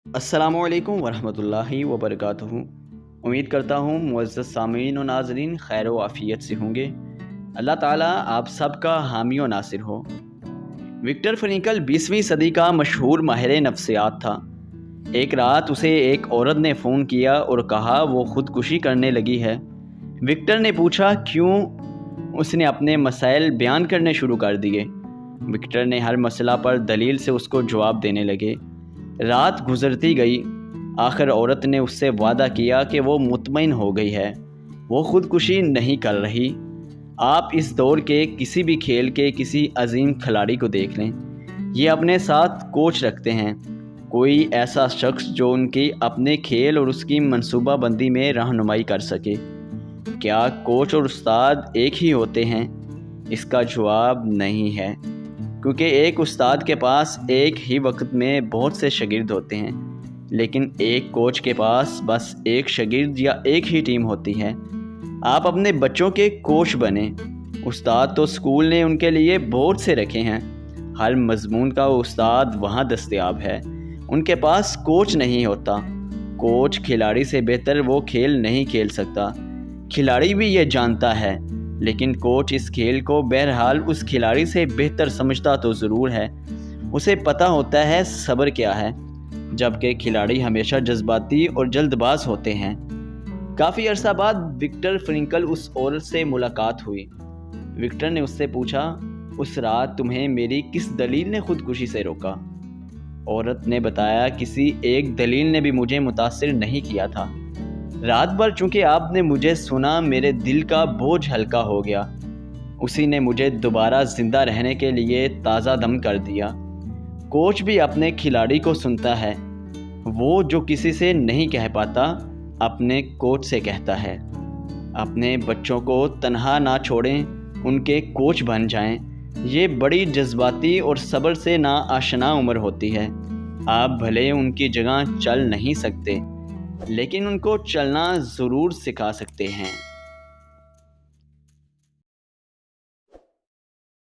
अस्सलामुअलैकुम वरहमतुल्लाहि वबरकातुहू। उम्मीद करता हूँ मुअज़्ज़ज़ सामीन व नाज़रीन खैर व आफ़ियत से होंगे। अल्लाह ताला आप सबका हामी व नासिर हो। विक्टर फ्रैंकल 20वीं सदी का मशहूर माहिर नफ्सियात था। एक रात उसे एक औरत ने फ़ोन किया और कहा वो ख़ुदकुशी करने लगी है। विक्टर ने पूछा क्यों। उसने अपने मसाइल बयान करने शुरू कर दिए। विक्टर ने हर मसला पर दलील से उसको जवाब देने लगे। रात गुजरती गई। आखिर औरत ने उससे वादा किया कि वो मुतमईन हो गई है, वो ख़ुदकुशी नहीं कर रही। आप इस दौर के किसी भी खेल के किसी अजीम खिलाड़ी को देख लें, ये अपने साथ कोच रखते हैं, कोई ऐसा शख्स जो उनकी अपने खेल और उसकी मंसूबाबंदी में रहनुमाई कर सके। क्या कोच और उस्ताद एक ही होते हैं? इसका जवाब नहीं है, क्योंकि एक उस्ताद के पास एक ही वक्त में बहुत से शागिर्द होते हैं, लेकिन एक कोच के पास बस एक शागिर्द या एक ही टीम होती है। आप अपने बच्चों के कोच बने। उस्ताद तो स्कूल ने उनके लिए बहुत से रखे हैं, हर मजमून का उस्ताद वहाँ दस्तयाब है, उनके पास कोच नहीं होता। कोच खिलाड़ी से बेहतर वो खेल नहीं खेल सकता, खिलाड़ी भी ये जानता है, लेकिन कोच इस खेल को बहरहाल उस खिलाड़ी से बेहतर समझता तो ज़रूर है। उसे पता होता है सब्र क्या है, जबकि खिलाड़ी हमेशा जज्बाती और जल्दबाज होते हैं। काफ़ी अरसा बाद विक्टर फ्रैंकल उस औरत से मुलाकात हुई। विक्टर ने उससे पूछा, उस रात तुम्हें मेरी किस दलील ने ख़ुदकुशी से रोका? औरत ने बताया, किसी एक दलील ने भी मुझे मुतासिर नहीं किया था। रात भर चूँकि आपने मुझे सुना, मेरे दिल का बोझ हल्का हो गया। उसी ने मुझे दोबारा ज़िंदा रहने के लिए ताज़ा दम कर दिया। कोच भी अपने खिलाड़ी को सुनता है, वो जो किसी से नहीं कह पाता अपने कोच से कहता है। अपने बच्चों को तन्हा ना छोड़ें, उनके कोच बन जाएं। ये बड़ी जज्बाती और सब्र से ना आशना उम्र होती है। आप भले उनकी जगह चल नहीं सकते, लेकिन उनको चलना ज़रूर सिखा सकते हैं।